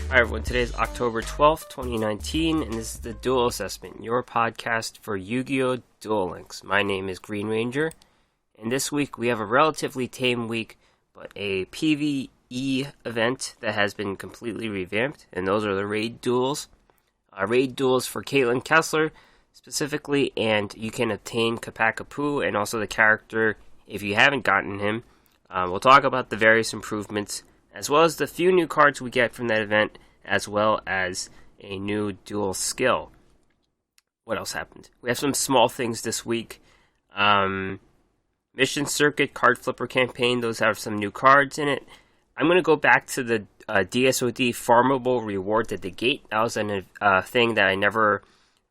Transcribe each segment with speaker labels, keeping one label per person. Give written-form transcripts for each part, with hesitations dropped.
Speaker 1: Hi everyone, today is October 12th, 2019, and this is the Duel Assessment, your podcast for Yu-Gi-Oh! Duel Links. My name is Green Ranger, and this week we have a relatively tame week, but a PvE event that has been completely revamped, and those are the raid duels. Raid duels for Caitlin Kessler, specifically, and you can obtain Kapakapu and also the character if you haven't gotten him. We'll talk about the various improvements, as well as the few new cards we get from that event, as well as a new dual skill. What else happened? We have some small things this week. Mission Circuit Card Flipper Campaign, those have some new cards in it. I'm going to go back to the DSOD Farmable Rewards at the Gate. That was a thing that I never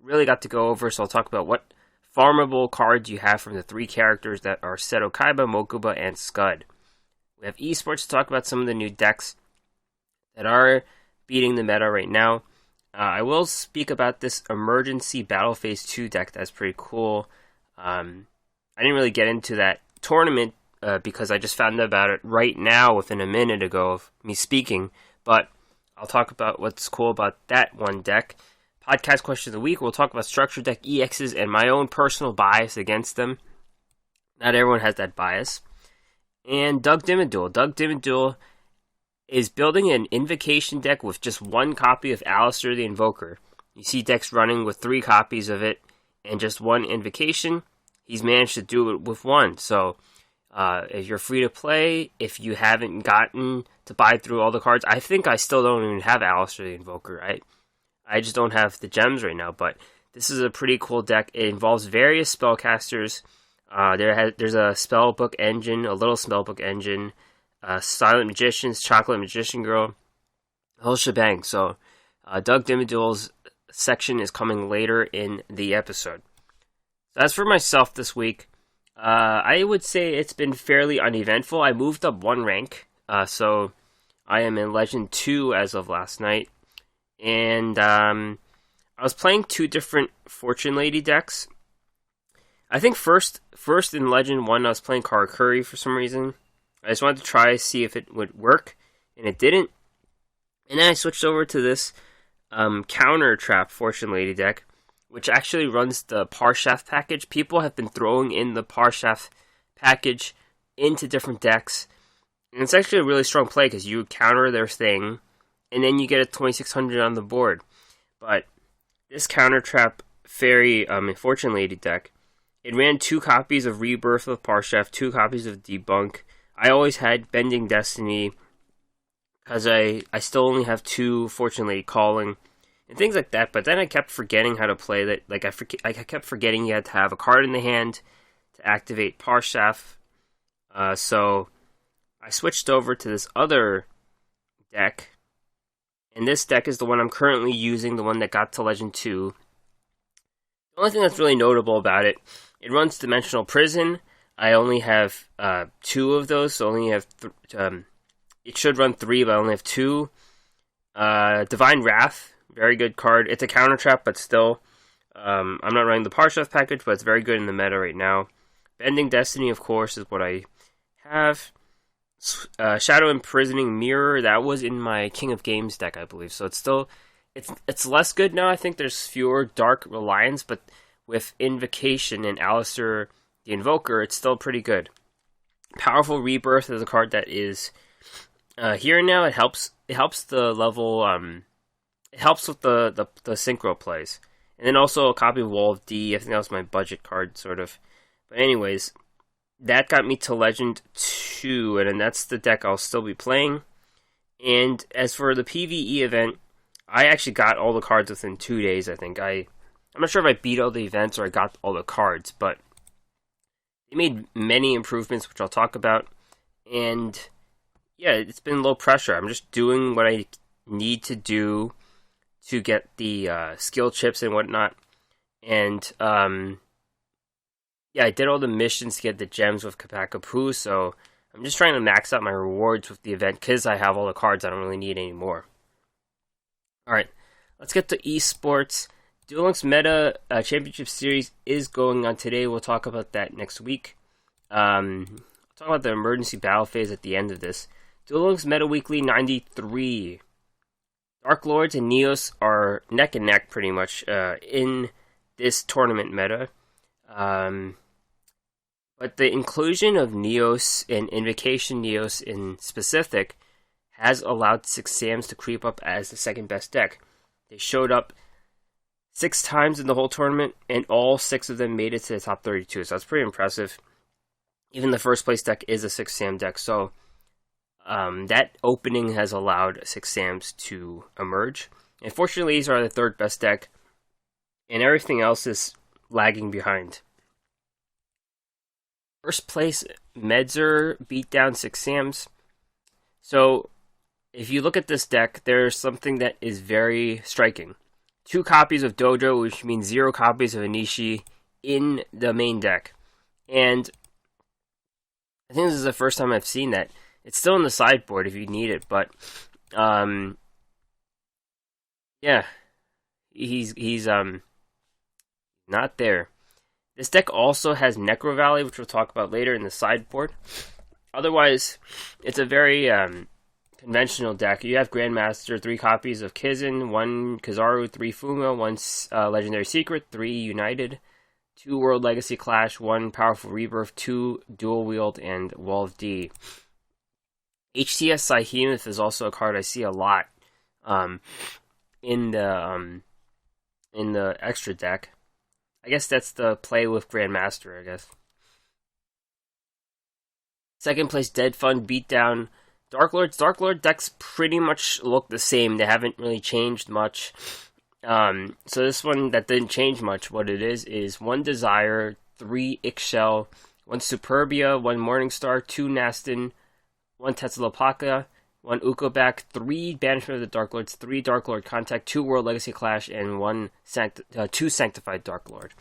Speaker 1: really got to go over, so I'll talk about what farmable cards you have from the three characters that are Seto Kaiba, Mokuba, and Scud. We have Esports to talk about some of the new decks that are beating the meta right now. I will speak about this Emergency Battle Phase 2 deck that's pretty cool. I didn't really get into that tournament because I just found out about it right now within a minute ago of me speaking, but I'll talk about what's cool about that one deck. Podcast question of the week, we'll talk about structure deck EXs and my own personal bias against them. Not everyone has that bias. And Doug Dimmadule. Doug Dimmadule is building an Invocation deck with just one copy of Alistair the Invoker. You see decks running with 3 copies of it and just one Invocation. He's managed to do it with one. So if you're free to play, if you haven't gotten to buy through all the cards, I think I still don't even have Alistair the Invoker. I just don't have the gems right now, but this is a pretty cool deck. It involves various spellcasters. There's a spellbook engine, a little spellbook engine, Silent Magicians, Chocolate Magician Girl, the whole shebang. So Doug Dimmadule's section is coming later in the episode. So as for myself this week, I would say it's been fairly uneventful. I moved up 1 rank, so I am in Legend 2 as of last night. And I was playing 2 different Fortune Lady decks. I think first in Legend 1, I was playing Karakuri for some reason. I just wanted to try to see if it would work, and it didn't. And then I switched over to this Counter Trap Fortune Lady deck, which actually runs the Parshaft package. People have been throwing in the Parshaft package into different decks, and it's actually a really strong play because you counter their thing, and then you get a 2600 on the board. But this Counter Trap Fairy Fortune Lady deck, it ran 2 copies of Rebirth of Parshaft, 2 copies of Debunk. I always had Bending Destiny, because I still only have 2 Fortune Lady Calling, and things like that, but then I kept forgetting how to play that. I kept forgetting you had to have a card in the hand to activate Parshaft, so I switched over to this other deck, and this deck is the one I'm currently using, the one that got to Legend 2. The only thing that's really notable about it, it runs Dimensional Prison. I only have 2 of those, so only have it should run 3, but I only have 2. Divine Wrath, very good card. It's a counter trap, but still, I'm not running the Parshaft package, but it's very good in the meta right now. Bending Destiny, of course, is what I have. Shadow Imprisoning Mirror, that was in my King of Games deck, I believe. So it's still, it's less good now. I think there's fewer Dark Reliance, but with Invocation and Alistair the Invoker, it's still pretty good. Powerful Rebirth is a card that is here now. It helps the level. It helps with the synchro plays, and then also a copy of Wall of D. I think that was my budget card, sort of. But anyways, that got me to Legend 2, and then that's the deck I'll still be playing. And as for the PvE event, I actually got all the cards within 2 days. I think I'm not sure if I beat all the events or I got all the cards, but they made many improvements, which I'll talk about. And yeah, it's been low pressure. I'm just doing what I need to do to get the skill chips and whatnot. And yeah, I did all the missions to get the gems with Kapakapu, so I'm just trying to max out my rewards with the event because I have all the cards. I don't really need any more. Alright, let's get to Esports. Duel Links Meta Championship Series is going on today. We'll talk about that next week. I'll talk about the emergency battle phase at the end of this. Duel Links Meta Weekly 93. Dark Lords and Neos are neck and neck pretty much in this tournament meta. But the inclusion of Neos and Invocation Neos in specific has allowed 6 Sams to creep up as the second best deck. They showed up 6 times in the whole tournament, and all 6 of them made it to the top 32, so that's pretty impressive. Even the first place deck is a 6 Sam deck, so that opening has allowed 6 Sams to emerge. Unfortunately, these are the third best deck, and everything else is lagging behind. First place, Medzer beat down 6 Sams. So, if you look at this deck, there's something that is very striking. 2 copies of Dojo, which means 0 copies of Anishi in the main deck. And I think this is the first time I've seen that. It's still in the sideboard if you need it, but yeah, he's not there. This deck also has Necro Valley, which we'll talk about later in the sideboard. Otherwise, it's a very conventional deck. You have Grandmaster, 3 copies of Kizun, 1 Kizaru, 3 Fuma, 1 Legendary Secret, 3 United, 2 World Legacy Clash, 1 Powerful Rebirth, 2 Dual Wield, and Wall of D. HCS Scyhemoth is also a card I see a lot in the extra deck. I guess that's the play with Grandmaster, I guess. Second place, Dead Fun beat down Dark Lords. Dark Lord decks pretty much look the same. They haven't really changed much. So this one that didn't change much, what it is 1 Desire, 3 Ixchel, 1 Superbia, 1 Morningstar, 2 Nastin, 1 Tetzalopaka, 1 Ukobak, 3 Banishment of the Dark Lords, 3 Dark Lord Contact, 2 World Legacy Clash, and 2 Sanctified Dark Lord.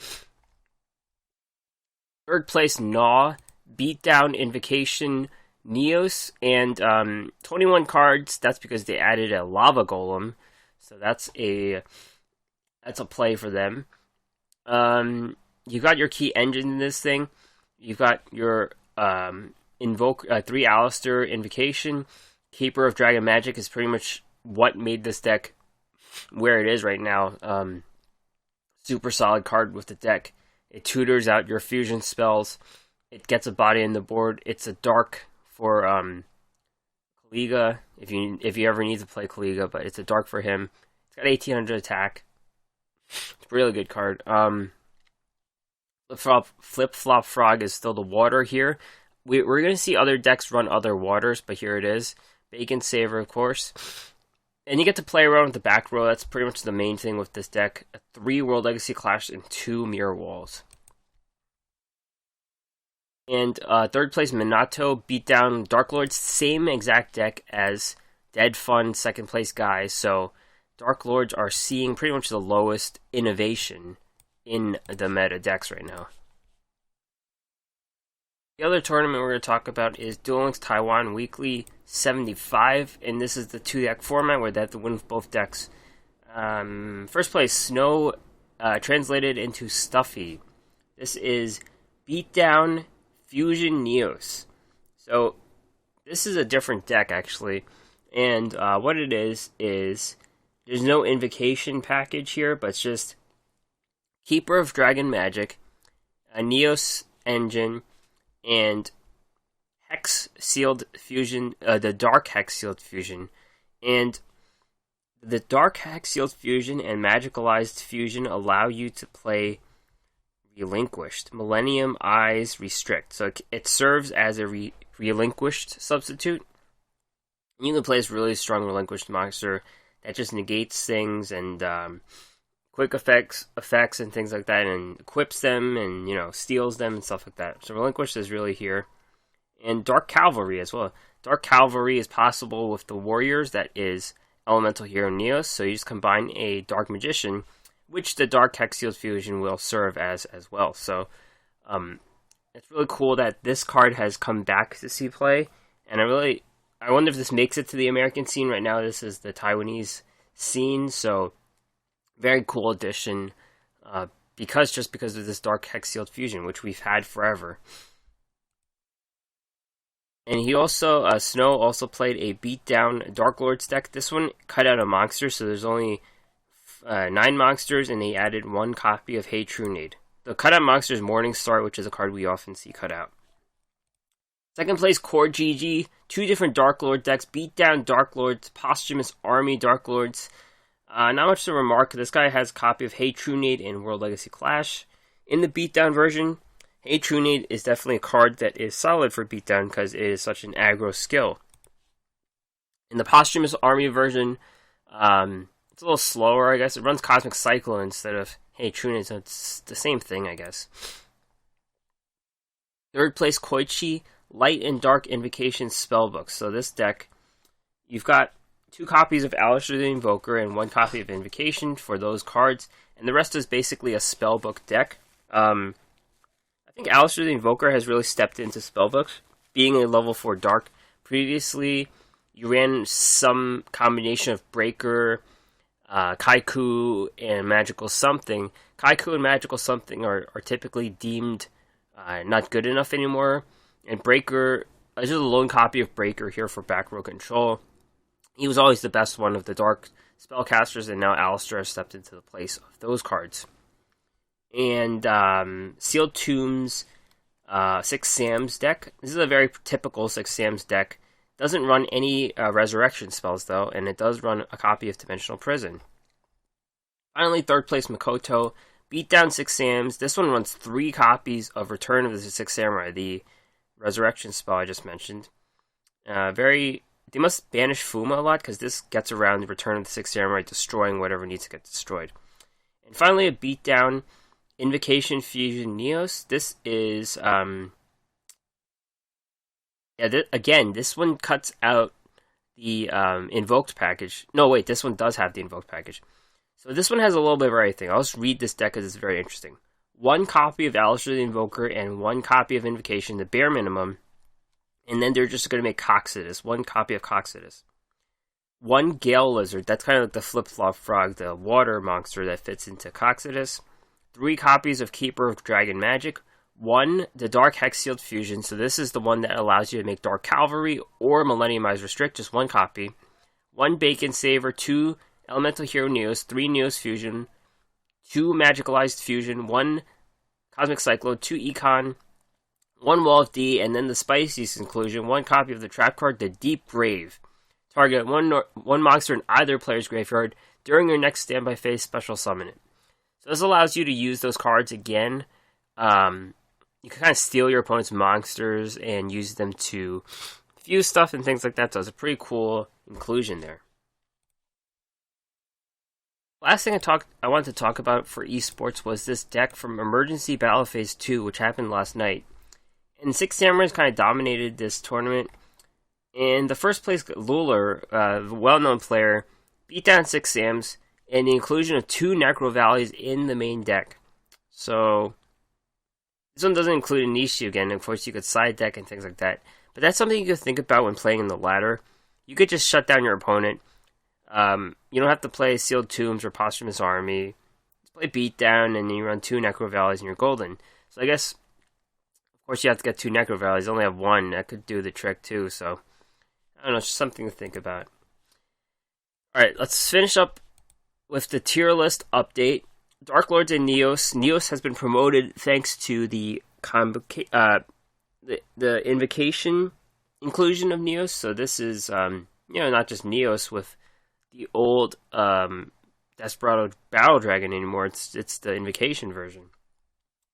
Speaker 1: Third place, Gnaw beat down Invocation Neos, and 21 cards. That's because they added a Lava Golem, so that's a play for them. You got your key engine in this thing. You've got your 3 Alistair Invocation. Keeper of Dragon Magic is pretty much what made this deck where it is right now. Super solid card with the deck. It tutors out your fusion spells. It gets a body in the board. It's a dark for Kaliga, if you ever need to play Kaliga, but it's a dark for him. It's got 1800 attack. It's a really good card. Flip-Flop Frog is still the water here. We're going to see other decks run other waters, but here it is. Bacon Saver, of course. And you get to play around with the back row. That's pretty much the main thing with this deck. 3 World Legacy Clash and 2 Mirror Walls. And third place, Minato beat down Dark Lords. Same exact deck as Dead Fun, second place guys. So Dark Lords are seeing pretty much the lowest innovation in the meta decks right now. The other tournament we're going to talk about is Duel Links Taiwan Weekly 75, and this is the 2-deck format where they have to win with both decks. First place, Snow, translated into Stuffy. This is Beatdown Fusion Neos. So, this is a different deck, actually, and what it is there's no invocation package here, but it's just Keeper of Dragon Magic, a Neos engine, and Hex Sealed Fusion, the Dark Hex Sealed Fusion. And the Dark Hex Sealed Fusion and Magicalized Fusion allow you to play Relinquished. Millennium Eyes Restrict. So it serves as a Relinquished substitute. You can play this really strong Relinquished monster that just negates things and quick effects and things like that, and equips them and, steals them and stuff like that. So Relinquished is really here. And Dark Cavalry as well. Dark Cavalry is possible with the Warriors, that is Elemental Hero Neos, so you just combine a Dark Magician, which the Dark Hex Sealed Fusion will serve as well. So it's really cool that this card has come back to see play, and I wonder if this makes it to the American scene. Right now this is the Taiwanese scene, so very cool addition, because of this Dark Hex Sealed Fusion, which we've had forever. And he also, Snow also played a beatdown Dark Lords deck. This one cut out a monster, so there's only 9 monsters, and they added 1 copy of Hey Trunade. The cutout monster is Morningstar, which is a card we often see cut out. Second place, Core GG. 2 different Dark Lord decks. Beatdown Dark Lords, Posthumous Army Dark Lords. Not much to remark. This guy has a copy of Hey Trunade in World Legacy Clash. In the beatdown version, Hey Trunade is definitely a card that is solid for beatdown because it is such an aggro skill. In the Posthumous Army version, it's a little slower, I guess. It runs Cosmic Cyclone instead of Hey Trunade, so it's the same thing, I guess. Third place, Koichi, Light and Dark Invocation Spellbook. So this deck, you've got 2 copies of Alistair the Invoker and 1 copy of Invocation for those cards, and the rest is basically a Spellbook deck. I think Alistair the Invoker has really stepped into Spellbooks, being a level 4 Dark. Previously, you ran some combination of Breaker, Kaiku, and Magical Something. Kaiku and Magical Something are typically deemed not good enough anymore, and Breaker, there's just a lone copy of Breaker here for back row control. He was always the best one of the Dark spellcasters, and now Alistair has stepped into the place of those cards. And Sealed Tombs, 6 Sam's deck. This is a very typical 6 Sam's deck. Doesn't run any resurrection spells, though, and it does run a copy of Dimensional Prison. Finally, third place, Makoto. Beatdown 6 Sams. This one runs 3 copies of Return of the 6 Samurai, the resurrection spell I just mentioned. They must banish Fuma a lot, because this gets around the Return of the 6 Samurai, destroying whatever needs to get destroyed. And finally, a beatdown Invocation Fusion Neos. This is, again, this one cuts out the Invoked package. No, wait, this one does have the Invoked package. So this one has a little bit of everything. I'll just read this deck because it's very interesting. 1 copy of Alistair the Invoker and 1 copy of Invocation, the bare minimum. And then they're just going to make Coxodus, 1 copy of Coxodus. 1 Gale Lizard, that's kind of like the flip-flop frog, the water monster that fits into Coxodus. 3 copies of Keeper of Dragon Magic. 1, the Dark Hex Sealed Fusion, so this is the one that allows you to make Dark Cavalry or Millenniumize Restrict, just 1 copy. 1 Bacon Saver, 2 Elemental Hero Neos, 3 Neos Fusion, 2 Magicalized Fusion, 1 Cosmic Cyclone, 2 Econ, 1 Wall of D, and then the Spicy's inclusion, 1 copy of the trap card, the Deep Grave. Target one monster in either player's graveyard. During your next standby phase, special summon it. So this allows you to use those cards again. You can kind of steal your opponent's monsters and use them to fuse stuff and things like that. So it's a pretty cool inclusion there. Last thing I wanted to talk about for esports was this deck from Emergency Battle Phase 2, which happened last night. And 6 Samurais kind of dominated this tournament. And the first place, Luller, the well-known player, beat down 6 Sams, and the inclusion of 2 Necro Valleys in the main deck. So, this one doesn't include Anishi again. Of course, you could side deck and things like that. But that's something you could think about when playing in the ladder. You could just shut down your opponent. You don't have to play Sealed Tombs or Posthumous Army. Just play Beatdown, and then you run 2 Necro Valleys and you're golden. So I guess, of course, you have to get 2 Necro Valleys. You only have 1. That could do the trick too. So, I don't know, it's just something to think about. Alright, let's finish up with the tier list update. Dark Lords and Neos. Neos has been promoted thanks to the Invocation inclusion of Neos. So this is, not just Neos with the old Desperado Battle Dragon anymore. It's the Invocation version.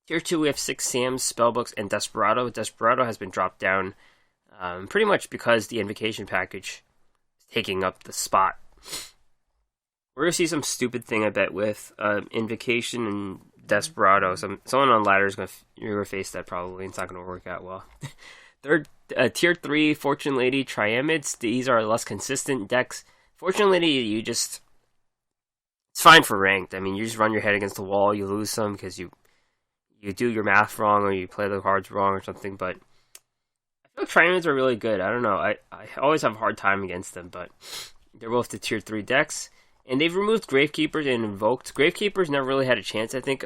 Speaker 1: Tier 2, we have 6 Sams, Spellbooks, and Desperado. Desperado has been dropped down pretty much because the Invocation package is taking up the spot. We're going to see some stupid thing, I bet, with Invocation and Desperado. Someone on ladder is going to face that probably. It's not going to work out well. Third, Tier 3, Fortune Lady, Triamids. These are less consistent decks. Fortune Lady, it's fine for ranked. I mean, you just run your head against the wall, you lose some because you do your math wrong or you play the cards wrong or something, but I feel like Triamids are really good. I don't know. I always have a hard time against them, but they're both the Tier 3 decks. And they've removed Gravekeepers and Invoked. Gravekeepers never really had a chance, I think.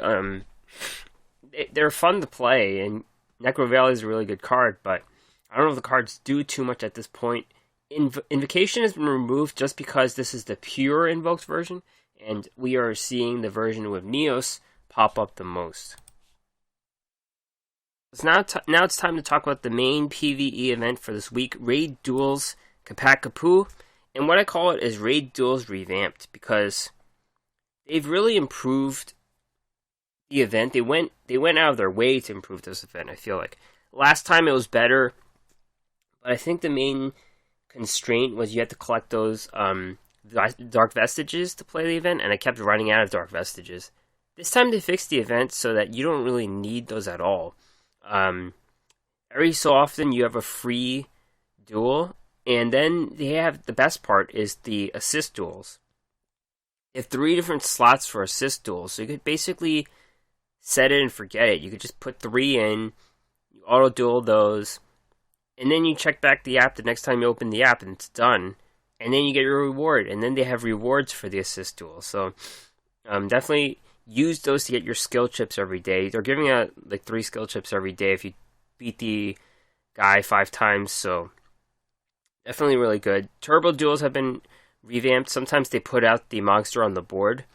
Speaker 1: They're fun to play, and Necro Valley is a really good card, but I don't know if the cards do too much at this point. Invocation has been removed just because this is the pure invoked version, and we are seeing the version with Neos pop up the most. So now it's time to talk about the main PvE event for this week, Raid Duels Capac Kapu, and what I call it is Raid Duels Revamped, because they've really improved the event. They went out of their way to improve this event, I feel like. Last time it was better, but I think the main constraint was you had to collect those Dark Vestiges to play the event, and I kept running out of Dark Vestiges. This time they fixed the event so that you don't really need those at all. Every so often you have a free duel, and then they have the best part is the assist duels. They have 3 different slots for assist duels, so you could basically set it and forget it. You could just put 3 in, you auto duel those, and then you check back the app the next time you open the app and it's done. And then you get your reward, and then they have rewards for the assist duel. So definitely use those to get your skill chips every day. They're giving out like 3 skill chips every day if you beat the guy 5 times, so definitely really good. Turbo duels have been revamped. Sometimes they put out the monster on the board.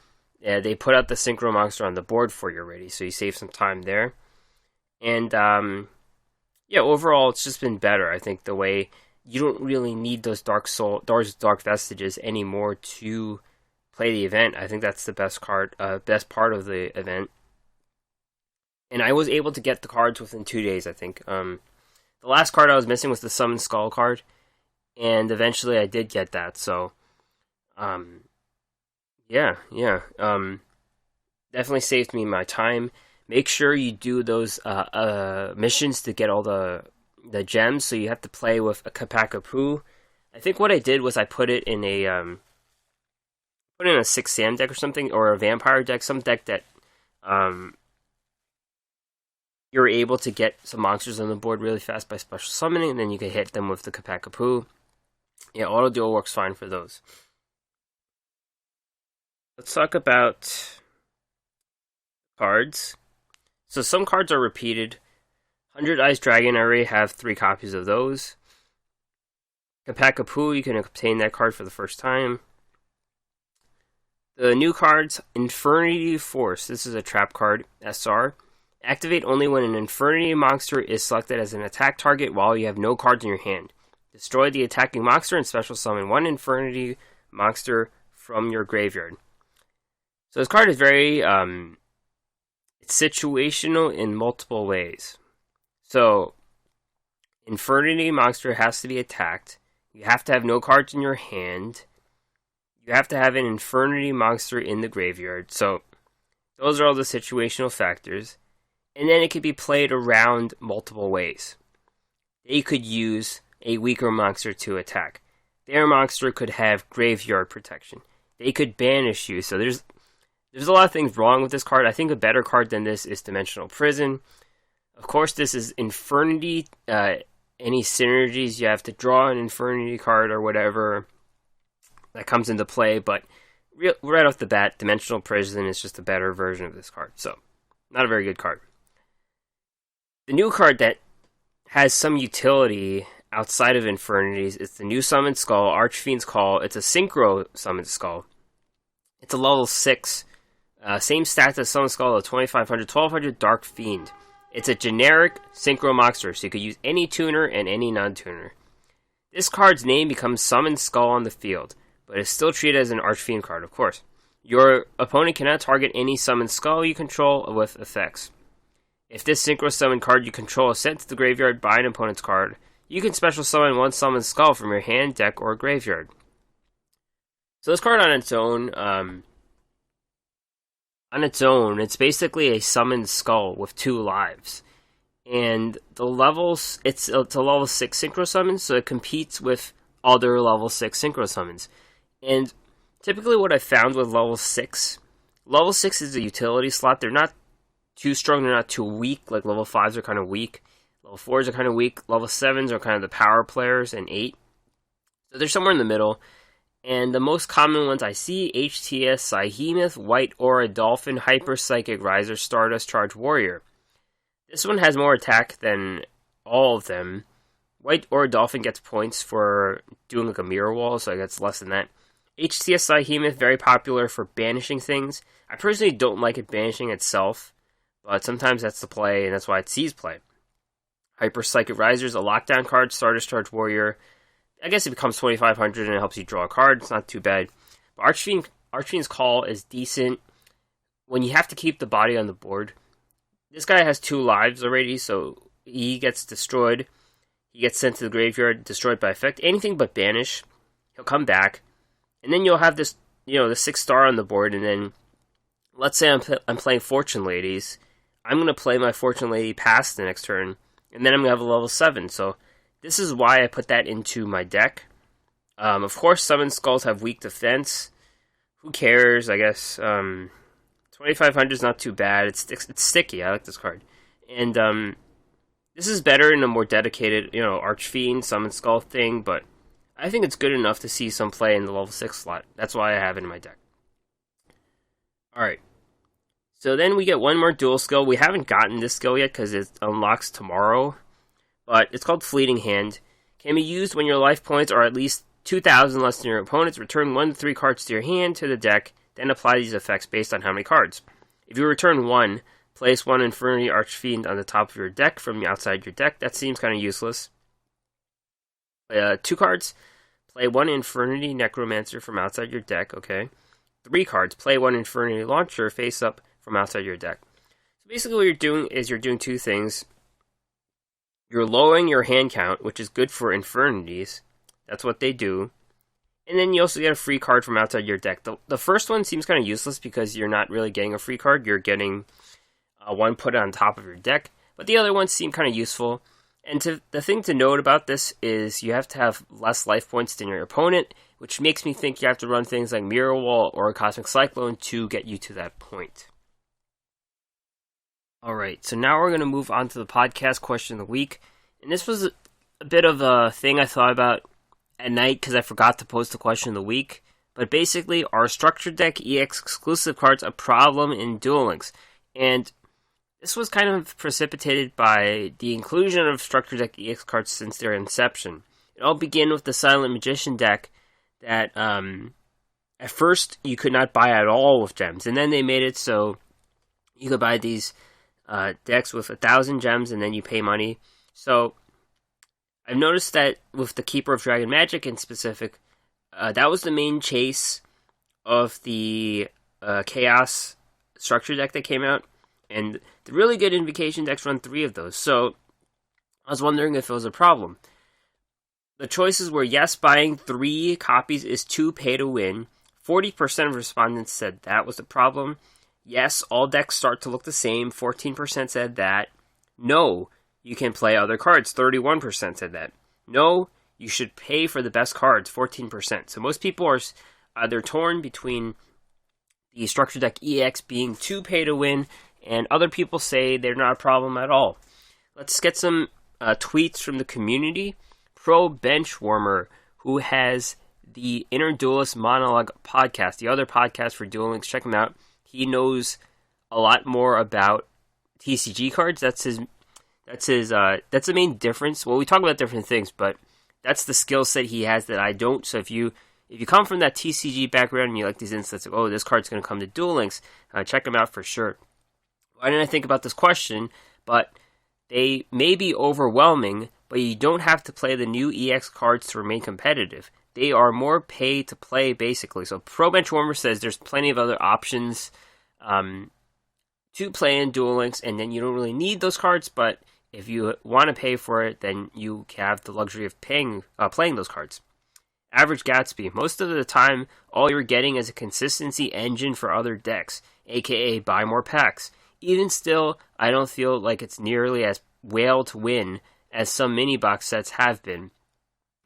Speaker 1: They put out the synchro monster on the board for you already, so you save some time there. And overall it's just been better. I think the way you don't really need those dark vestiges anymore to play the event. I think that's the best part of the event. And I was able to get the cards within 2 days, I think. The last card I was missing was the Summon Skull card, and eventually I did get that. So, definitely saved me my time. Make sure you do those missions to get all the gems, so you have to play with a Capac Kapu. I think what I did was I put it in a 6 Sam deck or something, or a Vampire deck, some deck that you're able to get some monsters on the board really fast by special summoning, and then you can hit them with the Capac Kapu. Yeah, auto duel works fine for those. Let's talk about cards. So some cards are repeated. 100 Eyes Dragon, I already have 3 copies of those. Capac Kapu, you can obtain that card for the first time. The new cards, Infernity Force. This is a trap card, SR. Activate only when an Infernity monster is selected as an attack target while you have no cards in your hand. Destroy the attacking monster and special summon 1 Infernity monster from your graveyard. So this card is very it's situational in multiple ways. So, Infernity monster has to be attacked. You have to have no cards in your hand. You have to have an Infernity monster in the graveyard. So, those are all the situational factors. And then it could be played around multiple ways. They could use a weaker monster to attack. Their monster could have graveyard protection. They could banish you. So there's a lot of things wrong with this card. I think a better card than this is Dimensional Prison. Of course, this is Infernity. Any synergies, you have to draw an Infernity card or whatever that comes into play. But right off the bat, Dimensional Prison is just a better version of this card. So, not a very good card. The new card that has some utility outside of Infernities is the new Summoned Skull, Archfiend's Call. It's a Synchro Summoned Skull. It's a level 6. Same stats as Summoned Skull of 2500, 1200 Dark Fiend. It's a generic Synchro monster, so you could use any tuner and any non-tuner. This card's name becomes Summoned Skull on the field, but is still treated as an Archfiend card, of course. Your opponent cannot target any Summoned Skull you control with effects. If this Synchro Summon card you control is sent to the graveyard by an opponent's card, you can special summon 1 Summoned Skull from your hand, deck, or graveyard. So this card on its own, it's basically a Summoned Skull with 2 lives. And the levels, it's a level 6 Synchro Summon, so it competes with other level 6 Synchro Summons. And typically what I found with level 6 is a utility slot. They're not too strong, they're not too weak. Like level 5s are kind of weak. Level 4s are kind of weak. Level 7s are kind of the power players, and 8. So they're somewhere in the middle. And the most common ones I see, HTS, Psyhemoth, White Aura, Dolphin, Hyper Psychic Riser, Stardust, Charge Warrior. This one has more attack than all of them, White or Dolphin gets points for doing like a mirror wall, so it gets less than that. HCSI Hemoth, very popular for banishing things. I personally don't like it banishing itself, but sometimes that's the play, and that's why it sees play. Hyper Psychic Riser's a lockdown card, Starter's Charge Warrior. I guess it becomes 2,500 and it helps you draw a card. It's not too bad. But Archfiend's Call is decent when you have to keep the body on the board. This guy has 2 lives already, so he gets destroyed. He gets sent to the graveyard, destroyed by effect. Anything but banish. He'll come back. And then you'll have this, the 6-star on the board, and then let's say I'm playing Fortune Ladies. I'm going to play my Fortune Lady past the next turn, and then I'm going to have a level 7. So this is why I put that into my deck. Of course, Summon Skulls have weak defense. Who cares, I guess. 2,500 is not too bad. It's sticky. I like this card. And this is better in a more dedicated, Archfiend, Summon Skull thing, but I think it's good enough to see some play in the level 6 slot. That's why I have it in my deck. Alright. So then we get one more dual skill. We haven't gotten this skill yet because it unlocks tomorrow. But it's called Fleeting Hand. Can be used when your life points are at least 2,000 less than your opponent's. Return 1 to 3 cards to your hand to the deck. Then apply these effects based on how many cards. If you return 1, place 1 Infernity Archfiend on the top of your deck from outside your deck. That seems kind of useless. 2 cards. Play 1 Infernity Necromancer from outside your deck. Okay. 3 cards. Play 1 Infernity Launcher face up from outside your deck. So basically what you're doing is you're doing 2 things. You're lowering your hand count, which is good for Infernities. That's what they do. And then you also get a free card from outside your deck. The first one seems kind of useless because you're not really getting a free card. You're getting one put on top of your deck. But the other ones seem kind of useful. And the thing to note about this is you have to have less life points than your opponent, which makes me think you have to run things like Mirror Wall or Cosmic Cyclone to get you to that point. Alright, so now we're going to move on to the podcast question of the week. And this was a bit of a thing I thought about at night because I forgot to post the question of the week. But basically, are Structure Deck EX exclusive cards a problem in Duel Links? And this was kind of precipitated by the inclusion of Structure Deck EX cards since their inception. It all began with the Silent Magician deck that at first you could not buy at all with gems. And then they made it so you could buy these decks with 1,000 gems and then you pay money. So I've noticed that with the Keeper of Dragon Magic in specific, that was the main chase of the Chaos Structure deck that came out. And the really good Invocation decks run 3 of those. So I was wondering if it was a problem. The choices were yes, buying 3 copies is too pay to win. 40% of respondents said that was the problem. Yes, all decks start to look the same. 14% said that. No, you can play other cards. 31% said that. No, you should pay for the best cards. 14%. So most people are they're torn between the Structure Deck EX being too pay to win, and other people say they're not a problem at all. Let's get some tweets from the community. Pro Benchwarmer, who has the Inner Duelist Monologue podcast, the other podcast for Duel Links, check him out. He knows a lot more about TCG cards. That's the main difference. Well, we talk about different things, but that's the skill set he has that I don't. So if you come from that TCG background and you like these insights, like, oh, this card's going to come to Duel Links, check him out for sure. Why didn't I think about this question? But they may be overwhelming, but you don't have to play the new EX cards to remain competitive. They are more pay to play, basically. So Pro Benchwarmer says there's plenty of other options to play in Duel Links, and then you don't really need those cards, but if you want to pay for it, then you have the luxury of playing those cards. Average Gatsby. Most of the time, all you're getting is a consistency engine for other decks, aka buy more packs. Even still, I don't feel like it's nearly as whale to win as some mini box sets have been.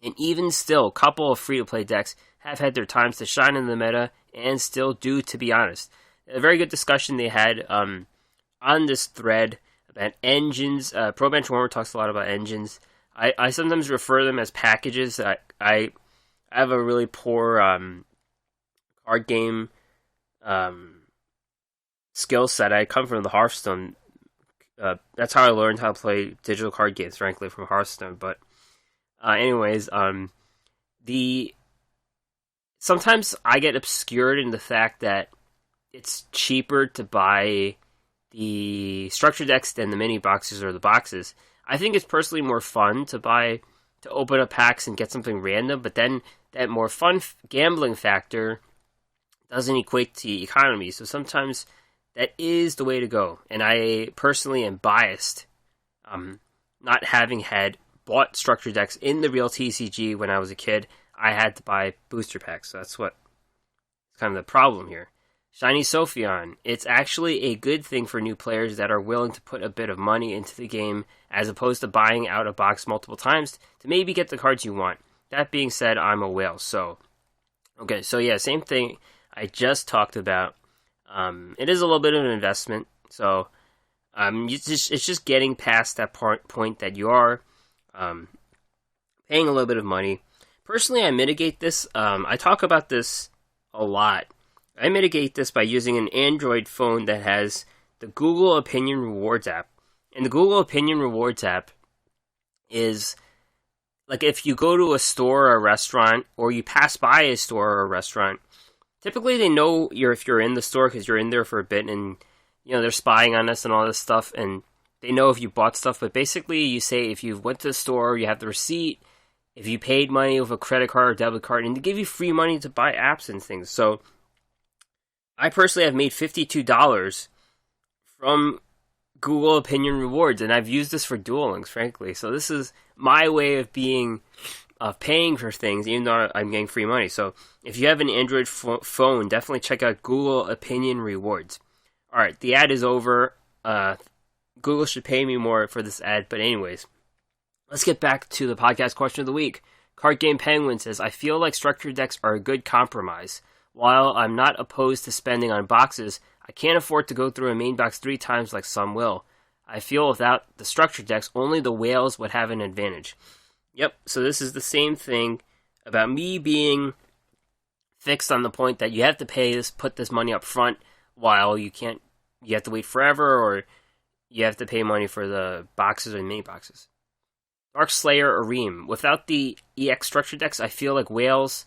Speaker 1: And even still, a couple of free-to-play decks have had their times to shine in the meta, and still do, to be honest. A very good discussion they had on this thread about engines. Pro Benchwarmer talks a lot about engines. I sometimes refer them as packages. I have a really poor card game skill set. I come from the Hearthstone. That's how I learned how to play digital card games, frankly, from Hearthstone. But Anyways, the sometimes I get obscured in the fact that it's cheaper to buy the structure decks than the mini boxes or the boxes. I think it's personally more fun to open up packs and get something random, but then that more fun gambling factor doesn't equate to economy. So sometimes that is the way to go. And I personally am biased, not having bought structure decks in the real TCG when I was a kid. I had to buy booster packs, so that's kind of the problem here. Shiny Sophion. It's actually a good thing for new players that are willing to put a bit of money into the game, as opposed to buying out a box multiple times to maybe get the cards you want. That being said, I'm a whale, so... Okay, so yeah, same thing I just talked about. It is a little bit of an investment, so it's just getting past that point that you are paying a little bit of money. Personally, I mitigate this. I talk about this a lot. I mitigate this by using an Android phone that has the Google Opinion Rewards app. And the Google Opinion Rewards app is like if you go to a store or a restaurant, or you pass by a store or a restaurant, typically they know if you're in the store because you're in there for a bit, and they're spying on us and all this stuff, and they know if you bought stuff. But basically, you say if you went to the store, you have the receipt, if you paid money with a credit card or debit card, and they give you free money to buy apps and things. So I personally have made $52 from Google Opinion Rewards, and I've used this for Duel Links, frankly. So this is my way of paying for things, even though I'm getting free money. So if you have an Android phone, definitely check out Google Opinion Rewards. All right, the ad is over. Google should pay me more for this ad, but anyways, let's get back to the podcast question of the week. Card Game Penguin says, I feel like structured decks are a good compromise. While I'm not opposed to spending on boxes, I can't afford to go through a main box 3 times like some will. I feel without the structured decks, only the whales would have an advantage. Yep, so this is the same thing about me being fixed on the point that you have to put this money up front, while you have to wait forever, or you have to pay money for the boxes or mini boxes. Dark Slayer Areem. Without the EX structure decks, I feel like whales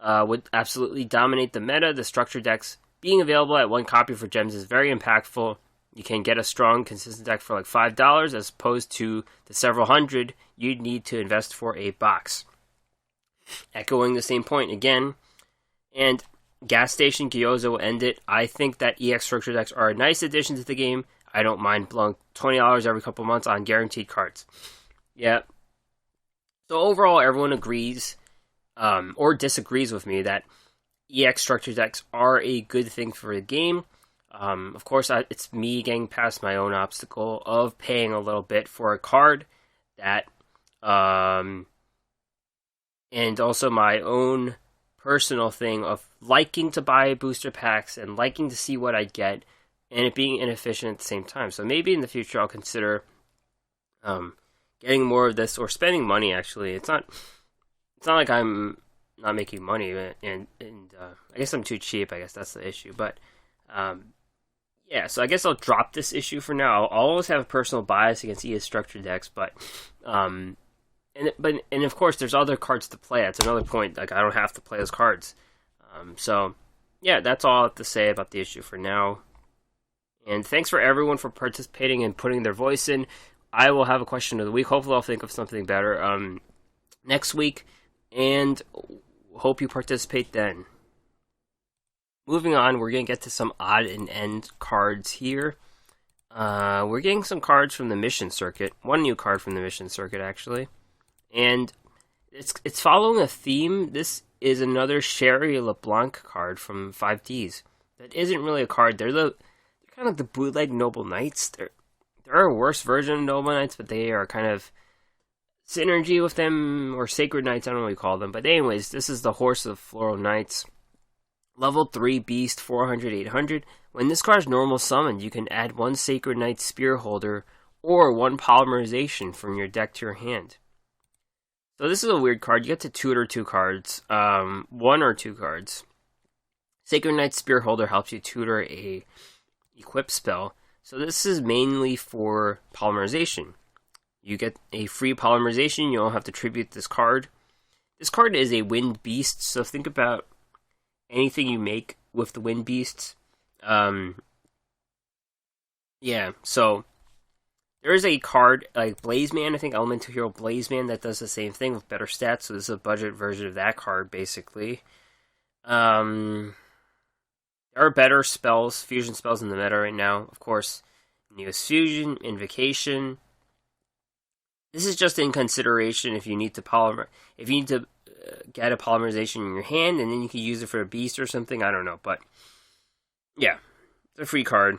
Speaker 1: would absolutely dominate the meta. The structure decks being available at 1 copy for gems is very impactful. You can get a strong, consistent deck for like $5, as opposed to the several hundred you'd need to invest for a box. Echoing the same point again. And Gas Station Gyoza will end it. I think that EX structure decks are a nice addition to the game. I don't mind blowing $20 every couple months on guaranteed cards. Yeah. So overall, everyone agrees or disagrees with me that EX structure decks are a good thing for the game. Of course, it's me getting past my own obstacle of paying a little bit for a card that, and also my own personal thing of liking to buy booster packs and liking to see what I get, and it being inefficient at the same time. So maybe in the future I'll consider getting more of this, or spending money. Actually, it's not like I'm not making money, and I guess I'm too cheap. I guess that's the issue. But yeah, so I guess I'll drop this issue for now. I'll always have a personal bias against ES structured decks, but and of course there's other cards to play. That's another point. Like, I don't have to play those cards. So yeah, that's all I have to say about the issue for now. And thanks for everyone for participating and putting their voice in. I will have a question of the week. Hopefully I'll think of something better next week, and hope you participate then. Moving on, we're going to get to some odd and end cards here. We're getting some cards from the Mission Circuit. One new card from the Mission Circuit, actually. And it's following a theme. This is another Sherry LeBlanc card from 5Ds. That isn't really a card. They're kind of like the bootleg Noble Knights. They're a worse version of Noble Knights, but they are kind of synergy with them, or Sacred Knights, I don't know what you call them. But anyways, this is the Horse of Floral Knights. Level 3 Beast, 400, 800. When this card is normal summoned, you can add 1 Sacred Knight Spear Holder or 1 Polymerization from your deck to your hand. So this is a weird card. You get to tutor 2 cards, 1 or 2 cards. Sacred Knight Spear Holder helps you tutor a equip spell. So this is mainly for Polymerization. You get a free polymerization. You don't have to tribute this card. This card is a wind beast, so think about anything you make with the wind beasts. Yeah, so there is a card like Blazeman, I think Elemental Hero Blazeman, that does the same thing with better stats. So this is a budget version of that card, basically. There are better spells, fusion spells in the meta right now. Of course, Neos Fusion, Invocation. This is just in consideration if you need to get a polymerization in your hand, and then you can use it for a beast or something. I don't know, but yeah, it's a free card.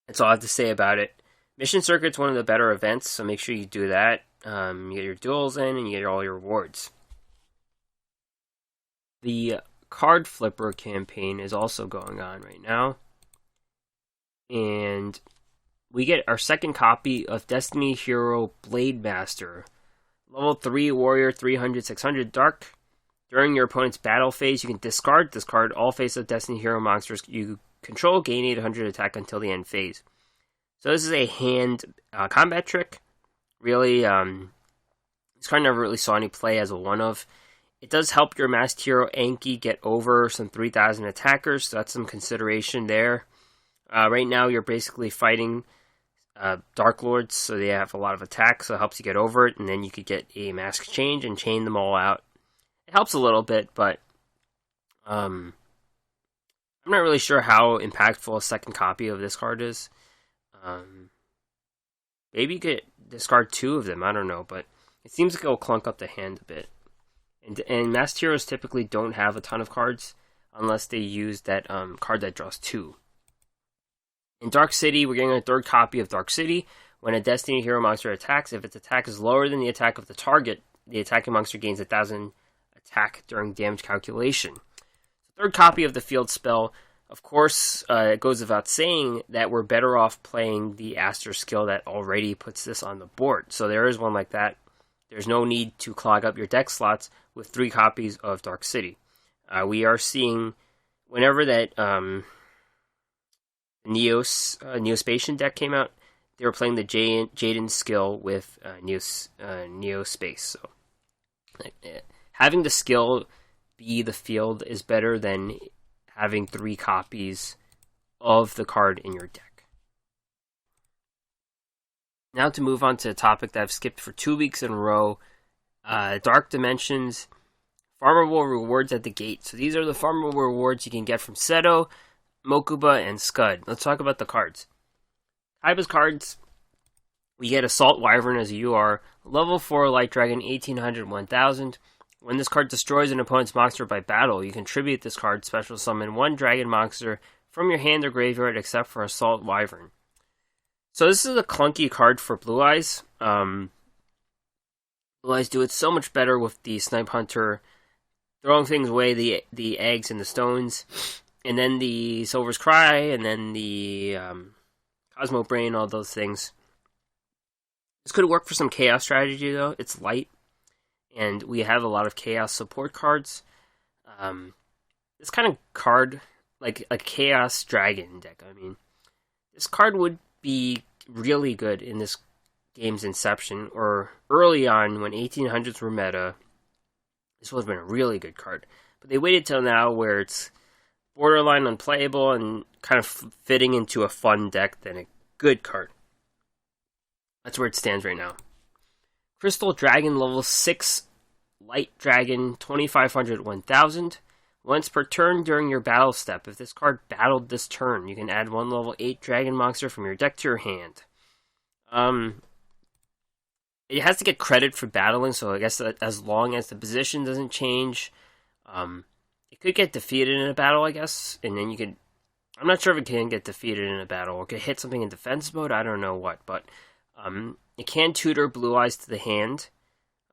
Speaker 1: That's all I have to say about it. Mission Circuit's one of the better events, so make sure you do that. You get your duels in, and you get all your rewards. The Card Flipper campaign is also going on right now. And we get our second copy of Destiny Hero Blade Master. Level 3 Warrior 300/600 Dark. During your opponent's battle phase, you can discard this card. All face-up Destiny Hero monsters you control gain 800 attack until the end phase. So this is a hand combat trick. Really, this card never really saw any play as a one-of. It does help your Masked Hero Anki get over some 3,000 attackers, so that's some consideration there. Right now, you're basically fighting Dark Lords, so they have a lot of attacks, so it helps you get over it, and then you could get a mask change and chain them all out. It helps a little bit, but I'm not really sure how impactful a second copy of this card is. Maybe you could discard 2 of them, I don't know, but it seems like it'll clunk up the hand a bit. And Masked Heroes typically don't have a ton of cards unless they use that card that draws 2. In Dark City, we're getting a third copy of Dark City. When a Destiny Hero monster attacks, if its attack is lower than the attack of the target, the attacking monster gains 1,000 attack during damage calculation. Third copy of the field spell. Of course, it goes without saying that we're better off playing the Aster skill that already puts this on the board. So there is one like that. There's no need to clog up your deck slots with 3 copies of Dark City. We are seeing, whenever that Neospatian deck came out, they were playing the Jaden skill with Neospace. So having the skill be the field is better than having 3 copies of the card in your deck. Now to move on to a topic that I've skipped for 2 weeks in a row, Dark Dimensions, Farmable rewards at the gate. So these are the farmable rewards you can get from Seto, Mokuba, and Scud. Let's talk about the cards. Kaiba's cards, we get Assault Wyvern as a UR, level 4 Light Dragon 1800/1000. When this card destroys an opponent's monster by battle, you can tribute this card, special summon 1 dragon monster from your hand or graveyard except for Assault Wyvern. So this is a clunky card for Blue Eyes. Blue Eyes do it so much better with the Snipe Hunter, throwing things away, the eggs and the stones, and then the Silver's Cry, and then the Cosmo Brain, all those things. This could work for some Chaos strategy, though. It's light, and we have a lot of Chaos support cards. This kind of card, like a Chaos Dragon deck, I mean, this card would be really good in this game's inception, or early on when 1800s were meta. This would have been a really good card. But they waited till now where it's borderline unplayable and kind of fitting into a fun deck than a good card. That's where it stands right now. Crystal Dragon level 6 Light Dragon 2500/1000. Once per turn during your battle step, if this card battled this turn, you can add 1 level 8 dragon monster from your deck to your hand. It has to get credit for battling, so I guess that as long as the position doesn't change, it could get defeated in a battle, I guess, and then you could... I'm not sure if it can get defeated in a battle, or could hit something in defense mode, I don't know what, but it can tutor Blue Eyes to the hand.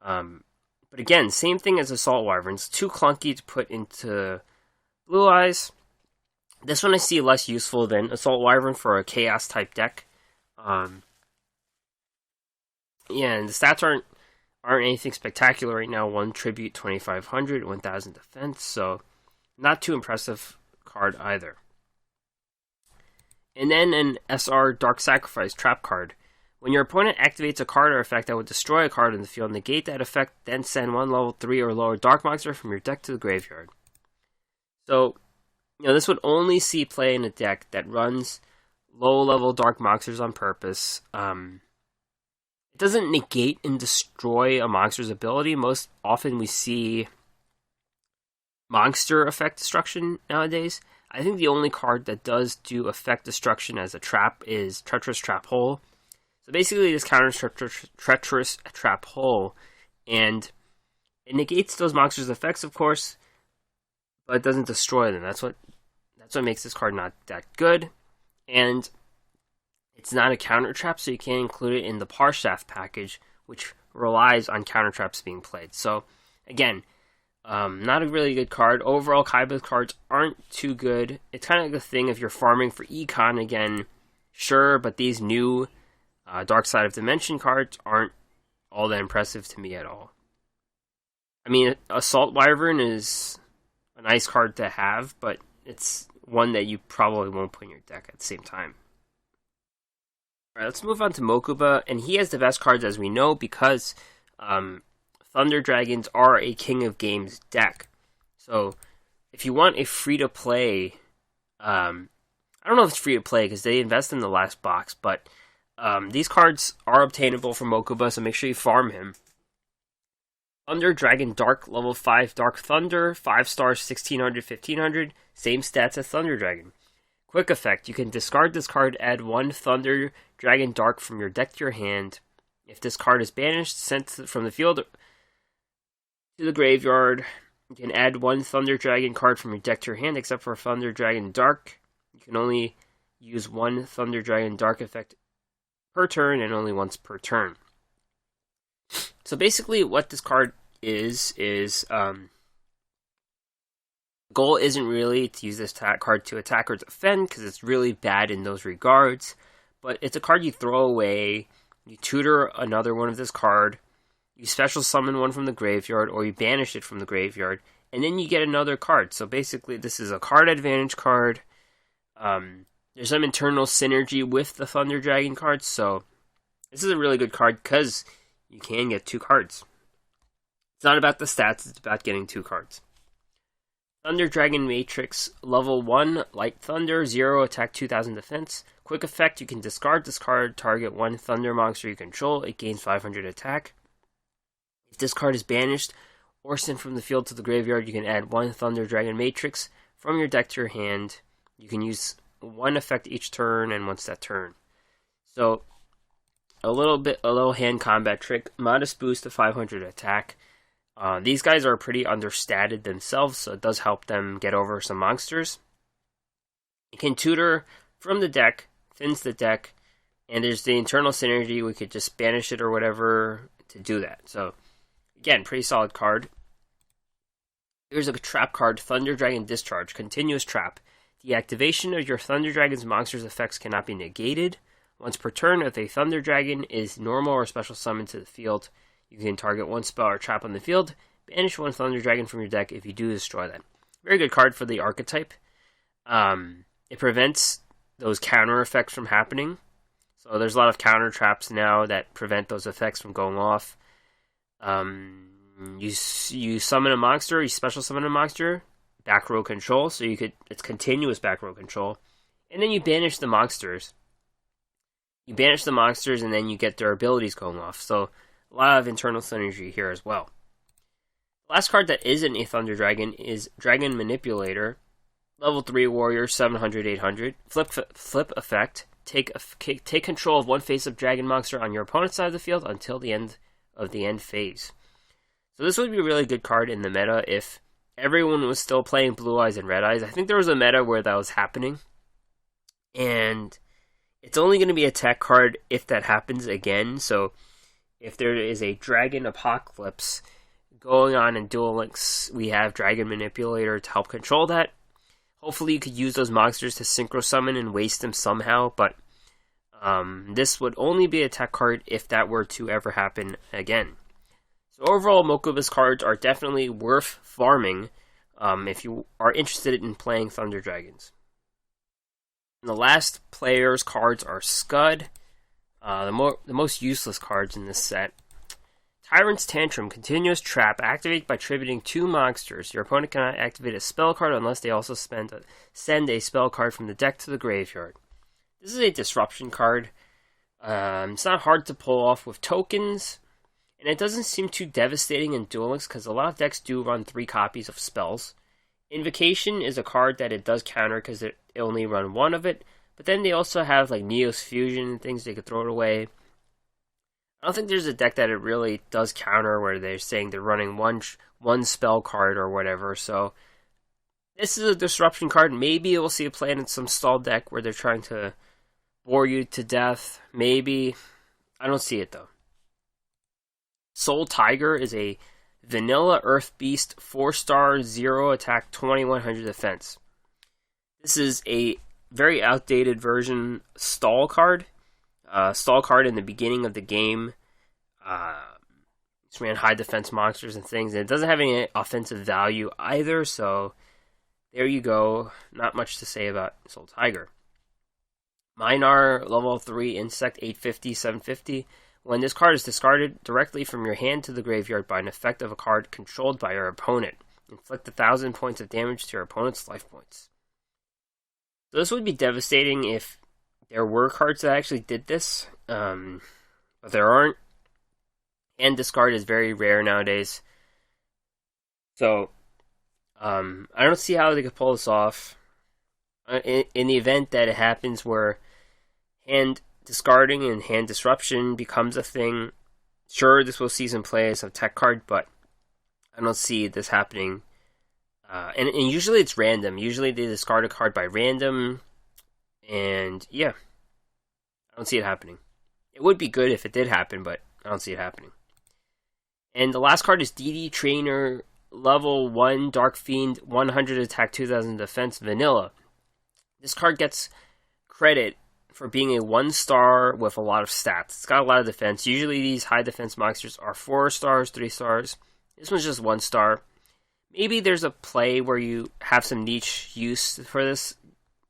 Speaker 1: But again, same thing as Assault Wyvern. It's too clunky to put into Blue Eyes. This one I see less useful than Assault Wyvern for a Chaos type deck. Yeah, and the stats aren't anything spectacular right now. 1 tribute, 2500, 1000 defense, so not too impressive card either. And then an SR Dark Sacrifice trap card. When your opponent activates a card or effect that would destroy a card in the field, negate that effect, then send one level 3 or lower dark monster from your deck to the graveyard. So, this would only see play in a deck that runs low-level dark monsters on purpose. It doesn't negate and destroy a monster's ability. Most often we see monster effect destruction nowadays. I think the only card that does do effect destruction as a trap is Treacherous Trap Hole. So basically this counters Treacherous Trap Hole, and it negates those monsters' effects, of course, but it doesn't destroy them. That's what makes this card not that good. And it's not a counter trap, so you can't include it in the Parshaft package, which relies on counter traps being played. So again, not a really good card. Overall, Kaiba's cards aren't too good. It's kind of like the thing if you're farming for Econ again, sure, but these new Dark Side of Dimension cards aren't all that impressive to me at all. I mean, Assault Wyvern is a nice card to have, but it's one that you probably won't put in your deck at the same time. Alright, let's move on to Mokuba, and he has the best cards as we know because Thunder Dragons are a King of Games deck. So, if you want a free-to-play, I don't know if it's free-to-play because they invest in the last box, but these cards are obtainable from Mokuba, so make sure you farm him. Thunder Dragon Dark, level 5 Dark Thunder, 5 stars, 1600, 1500, same stats as Thunder Dragon. Quick effect, you can discard this card, add 1 Thunder Dragon Dark from your deck to your hand. If this card is banished, sent from the field to the graveyard, you can add 1 Thunder Dragon card from your deck to your hand, except for Thunder Dragon Dark. You can only use 1 Thunder Dragon Dark effect per turn, and only once per turn. So basically what this card is the goal isn't really to use this card to attack or defend, because it's really bad in those regards, but it's a card you throw away, you tutor another one of this card, you special summon one from the graveyard, or you banish it from the graveyard, and then you get another card. So basically this is a card advantage card. There's some internal synergy with the Thunder Dragon cards, so this is a really good card because you can get 2 cards. It's not about the stats, it's about getting 2 cards. Thunder Dragon Matrix, level 1, Light Thunder, 0 attack, 2000 defense. Quick effect, you can discard this card, target 1 Thunder monster you control, it gains 500 attack. If this card is banished or sent from the field to the graveyard, you can add 1 Thunder Dragon Matrix from your deck to your hand. You can use 1 effect each turn, and once that turn. So, a little hand combat trick, modest boost to 500 attack. These guys are pretty understated themselves, so it does help them get over some monsters. You can tutor from the deck, thins the deck, and there's the internal synergy. We could just banish it or whatever to do that. So, again, pretty solid card. Here's a trap card, Thunder Dragon Discharge, continuous trap. The activation of your Thunder Dragon's monster's effects cannot be negated. Once per turn, if a Thunder Dragon is normal or special summoned to the field, you can target 1 spell or trap on the field, banish 1 Thunder Dragon from your deck. If you do, destroy that. Very good card for the archetype. It prevents those counter effects from happening. So there's a lot of counter traps now that prevent those effects from going off. You summon a monster, you special summon a monster, back row control, so it's continuous back row control. And then you banish the monsters. You banish the monsters and then you get their abilities going off. So a lot of internal synergy here as well. The last card that isn't a Thunder Dragon is Dragon Manipulator. Level 3 warrior, 700, 800. Flip effect. Take control of 1 face-up dragon monster on your opponent's side of the field until the end of the end phase. So this would be a really good card in the meta if everyone was still playing Blue Eyes and Red Eyes. I think there was a meta where that was happening. And it's only going to be a tech card if that happens again. So if there is a Dragon Apocalypse going on in Duel Links, we have Dragon Manipulator to help control that. Hopefully you could use those monsters to synchro summon and waste them somehow, but this would only be a tech card if that were to ever happen again. So overall, Mokuba's cards are definitely worth farming if you are interested in playing Thunder Dragons. And the last player's cards are Scud. The most useless cards in this set. Tyrant's Tantrum, continuous trap, activate by tributing 2 monsters. Your opponent cannot activate a spell card unless they also send a spell card from the deck to the graveyard. This is a disruption card. It's not hard to pull off with tokens, and it doesn't seem too devastating in Duel Links because a lot of decks do run 3 copies of spells. Invocation is a card that it does counter because it only run 1 of it, but then they also have like Neos Fusion and things, they could throw it away. I don't think there's a deck that it really does counter where they're saying they're running one spell card or whatever, so this is a disruption card. Maybe we'll see it play in some stall deck where they're trying to bore you to death. Maybe. I don't see it though. Soul Tiger is a vanilla Earth Beast, 4-star, 0 attack, 2100 defense. This is a very outdated version stall card. Stall card in the beginning of the game. Just ran high defense monsters and things, and it doesn't have any offensive value either, so there you go. Not much to say about Soul Tiger. Minar, level 3, Insect, 850, 750. When this card is discarded directly from your hand to the graveyard by an effect of a card controlled by your opponent, inflict 1,000 points of damage to your opponent's life points. So this would be devastating if there were cards that actually did this, but there aren't. Hand discard is very rare nowadays. So, I don't see how they could pull this off. In the event that it happens where hand discarding and hand disruption becomes a thing, sure, this will see some play as a tech card, but I don't see this happening. And usually it's random. Usually they discard a card by random, and yeah, I don't see it happening. It would be good if it did happen, but I don't see it happening. And the last card is DD Trainer, level 1, Dark Fiend, 100 attack, 2000 defense, vanilla. This card gets credit for being a 1-star with a lot of stats. It's got a lot of defense. Usually these high defense monsters are 4 stars, 3 stars. This one's just 1 star. Maybe there's a play where you have some niche use for this.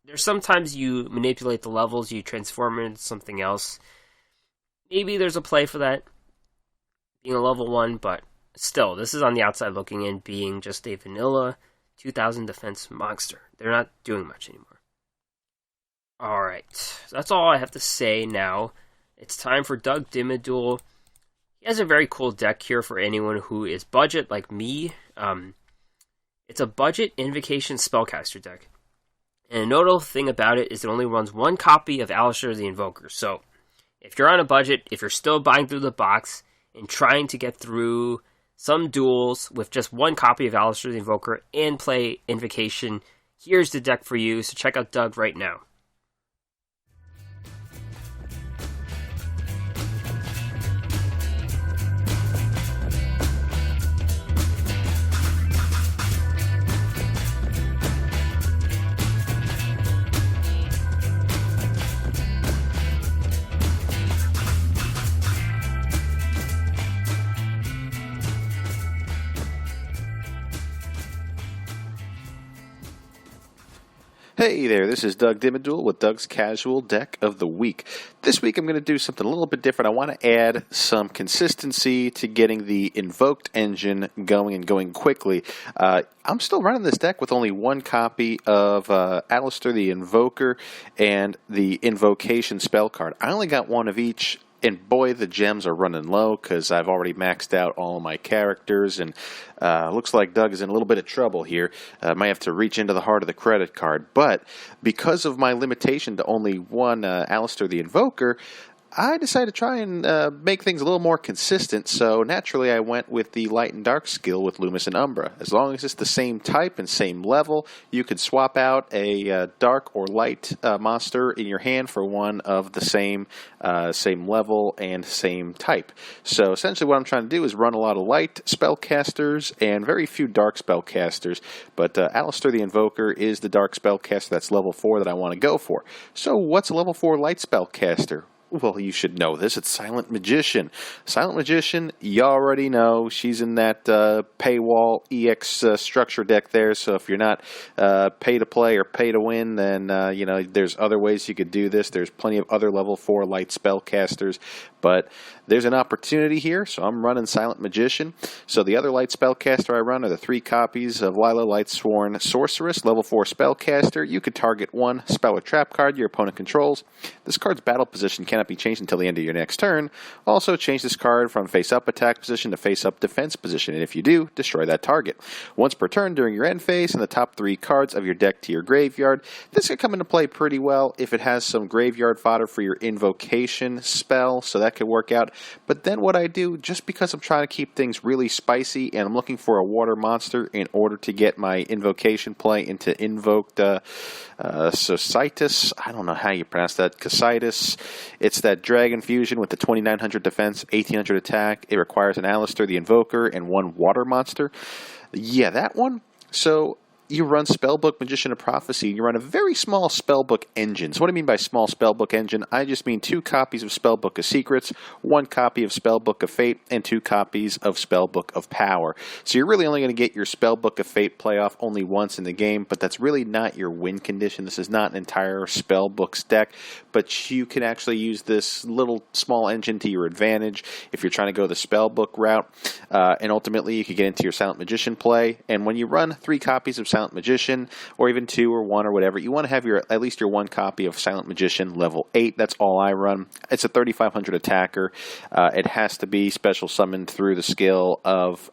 Speaker 1: There's sometimes you manipulate the levels, you transform it into something else. Maybe there's a play for that, being a level 1, but still, this is on the outside looking in, being just a vanilla 2000 defense monster. They're not doing much anymore. Alright, that's all I have to say now. It's time for Doug Dimmadule. He has a very cool deck here for anyone who is budget like me. It's a budget Invocation Spellcaster deck. And a notable thing about it is it only runs 1 copy of Alistair the Invoker. So, if you're on a budget, if you're still buying through the box and trying to get through some duels with just 1 copy of Alistair the Invoker and play Invocation, here's the deck for you. So check out Doug right now.
Speaker 2: Hey there, this is Doug Dimmadule with Doug's Casual Deck of the Week. This week I'm going to do something a little bit different. I want to add some consistency to getting the Invoked engine going and going quickly. I'm still running this deck with only 1 copy of Alistair the Invoker and the Invocation spell card. I only got 1 of each. And boy, the gems are running low because I've already maxed out all of my characters, and looks like Doug is in a little bit of trouble here. Might have to reach into the heart of the credit card. But because of my limitation to only 1 Alistair the Invoker, I decided to try and make things a little more consistent, so naturally I went with the Light and Dark skill with Loomis and Umbra. As long as it's the same type and same level, you could swap out a Dark or Light monster in your hand for one of the same level and same type. So essentially what I'm trying to do is run a lot of Light spellcasters and very few Dark spellcasters, but Alistair the Invoker is the Dark spellcaster that's level 4 that I want to go for. So what's a level 4 Light spellcaster? Well, you should know this. It's Silent Magician. Silent Magician, you already know. She's in that paywall EX structure deck there. So if you're not pay to play or pay to win, then there's other ways you could do this. There's plenty of other level 4 light spellcasters, but there's an opportunity here. So I'm running Silent Magician. So the other light spellcaster I run are the 3 copies of Lila Lightsworn Sorceress, level 4 spellcaster. You could target 1 spell or trap card your opponent controls. This card's battle position cannot be changed until the end of your next turn. Also, change this card from face-up attack position to face-up defense position, and if you do, destroy that target. Once per turn during your end phase, and the top 3 cards of your deck to your graveyard. This could come into play pretty well if it has some graveyard fodder for your invocation spell, so that could work out. But then what I do, just because I'm trying to keep things really spicy, and I'm looking for a water monster in order to get my invocation play into invoked Cositis. I don't know how you pronounce that. Cositis. It's that dragon fusion with the 2900 defense, 1800 attack. It requires an Alistair the Invoker and 1 water monster. Yeah, that one. So you run Spellbook Magician of Prophecy, and you run a very small Spellbook engine. So what do I mean by small Spellbook engine? I just mean 2 copies of Spellbook of Secrets, 1 copy of Spellbook of Fate, and 2 copies of Spellbook of Power. So you're really only going to get your Spellbook of Fate playoff only once in the game, but that's really not your win condition. This is not an entire Spellbooks deck, but you can actually use this little small engine to your advantage if you're trying to go the Spellbook route, and ultimately you could get into your Silent Magician play. And when you run 3 copies of Silent Magician, or even 2 or 1 or whatever, you want to have at least your 1 copy of Silent Magician level 8. That's all I run. It's a 3500 attacker. It has to be special summoned through the skill of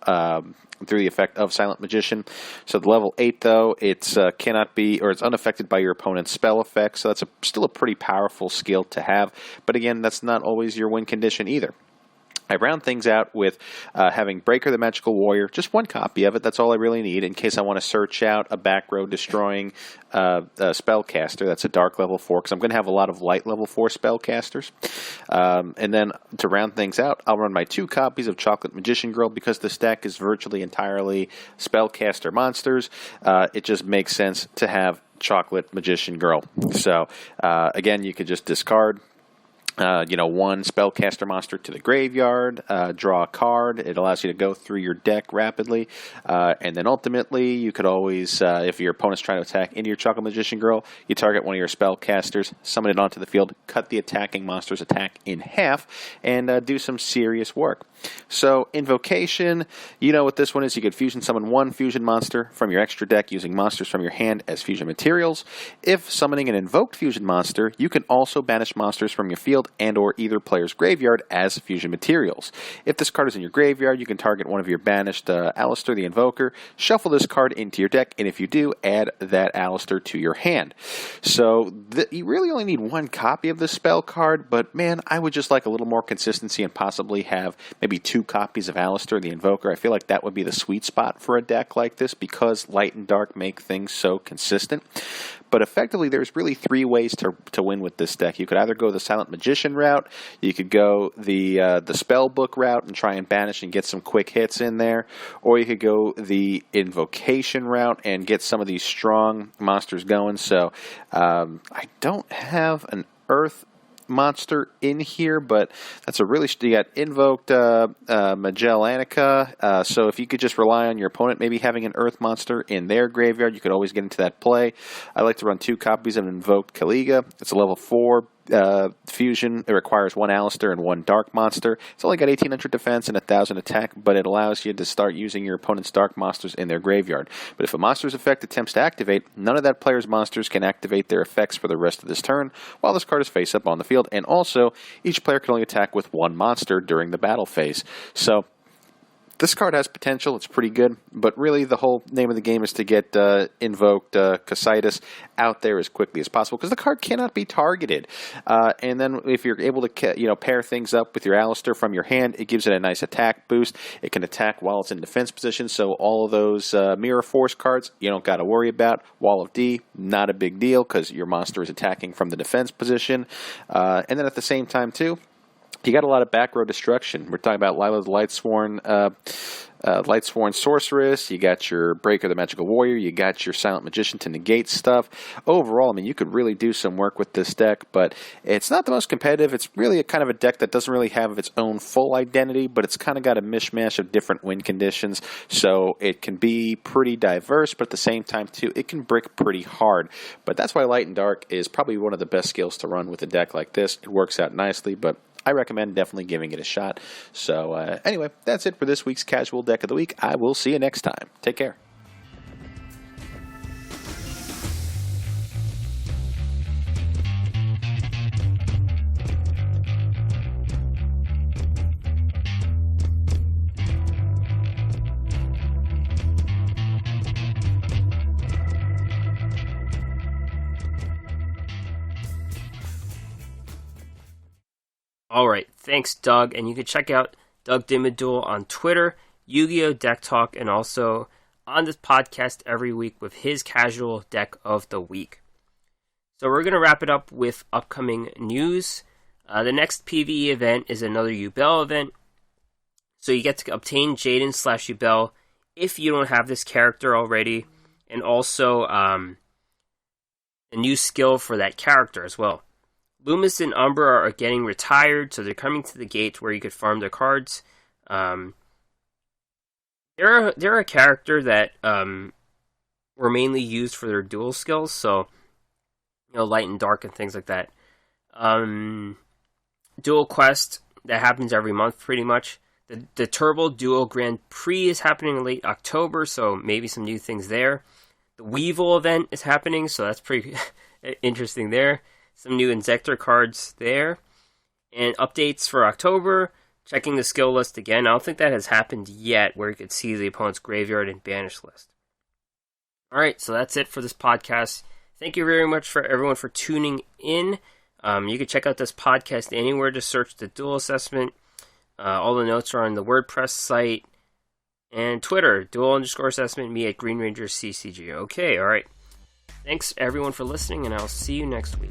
Speaker 2: through the effect of Silent Magician. So the level 8, though, it's cannot be, or it's unaffected by your opponent's spell effects. So that's still a pretty powerful skill to have. But again, that's not always your win condition either. I round things out with having Breaker the Magical Warrior, just 1 copy of it. That's all I really need in case I want to search out a back row destroying spellcaster. That's a dark level 4, because I'm going to have a lot of light level 4 spellcasters. And then to round things out, I'll run my 2 copies of Chocolate Magician Girl, because this deck is virtually entirely spellcaster monsters. It just makes sense to have Chocolate Magician Girl. So again, you could just discard 1 spellcaster monster to the graveyard, draw a card. It allows you to go through your deck rapidly. And then ultimately, you could always, if your opponent's trying to attack into your Chocolate Magician Girl, you target one of your spellcasters, summon it onto the field, cut the attacking monster's attack in half, and do some serious work. So, Invocation, you know what this one is. You could fusion summon 1 fusion monster from your extra deck using monsters from your hand as fusion materials. If summoning an invoked fusion monster, you can also banish monsters from your field and or either player's graveyard as fusion materials. If this card is in your graveyard, you can target one of your banished Alistair the Invoker, shuffle this card into your deck, and if you do, add that Alistair to your hand. So you really only need 1 copy of this spell card, but man, I would just like a little more consistency and possibly have maybe 2 copies of Alistair the Invoker. I feel like that would be the sweet spot for a deck like this, because light and dark make things so consistent. But effectively, there's really 3 ways to win with this deck. You could either go the Silent Magician route, you could go the Spellbook route and try and banish and get some quick hits in there, or you could go the Invocation route and get some of these strong monsters going. So I don't have an Earth monster in here, but that's a really, you got invoked Magellanica, so if you could just rely on your opponent maybe having an Earth monster in their graveyard, you could always get into that play. I like to run 2 copies of invoked Caliga. It's a level 4 fusion. It requires 1 Alistair and 1 dark monster. It's only got 1800 defense and 1000 attack, but it allows you to start using your opponent's dark monsters in their graveyard. But if a monster's effect attempts to activate, none of that player's monsters can activate their effects for the rest of this turn while this card is face up on the field, and also each player can only attack with 1 monster during the battle phase. So this card has potential. It's pretty good, but really the whole name of the game is to get invoked Cositis out there as quickly as possible, because the card cannot be targeted. And then if you're able to pair things up with your Alistair from your hand, it gives it a nice attack boost. It can attack while it's in defense position, so all of those Mirror Force cards you don't got to worry about. Wall of D, not a big deal, because your monster is attacking from the defense position. And then at the same time, too, you got a lot of back row destruction. We're talking about Lila the Lightsworn Sorceress. You got your Breaker the Magical Warrior. You got your Silent Magician to negate stuff. Overall, I mean, you could really do some work with this deck, but it's not the most competitive. It's really a kind of a deck that doesn't really have its own full identity, but it's kind of got a mishmash of different win conditions, so it can be pretty diverse, but at the same time, too, it can brick pretty hard. But that's why Light and Dark is probably one of the best skills to run with a deck like this. It works out nicely, but I recommend definitely giving it a shot. So anyway, that's it for this week's Casual Deck of the Week. I will see you next time. Take care.
Speaker 1: Alright, thanks Doug, and you can check out Doug Dimmadul on Twitter, Yu-Gi-Oh! Deck Talk, and also on this podcast every week with his Casual Deck of the Week. So we're going to wrap it up with upcoming news. The next PvE event is another Yubel event, so you get to obtain Jaden/Yubel if you don't have this character already, and also a new skill for that character as well. Loomis and Umbra are getting retired, so they're coming to the gate where you could farm their cards. They're a character that were mainly used for their dual skills, so Light and Dark and things like that. Dual Quest that happens every month, pretty much. The Turbo Duo Grand Prix is happening in late October, so maybe some new things there. The Weevil event is happening, so that's pretty interesting there. Some new Inzektor cards there. And updates for October. Checking the skill list again. I don't think that has happened yet, where you could see the opponent's graveyard and banish list. Alright, so that's it for this podcast. Thank you very much for everyone for tuning in. You can check out this podcast anywhere. Just search the Duel Assessment. All the notes are on the WordPress site. And Twitter, Duel_Assessment, me at Green Ranger CCG. Okay, alright. Thanks everyone for listening, and I'll see you next week.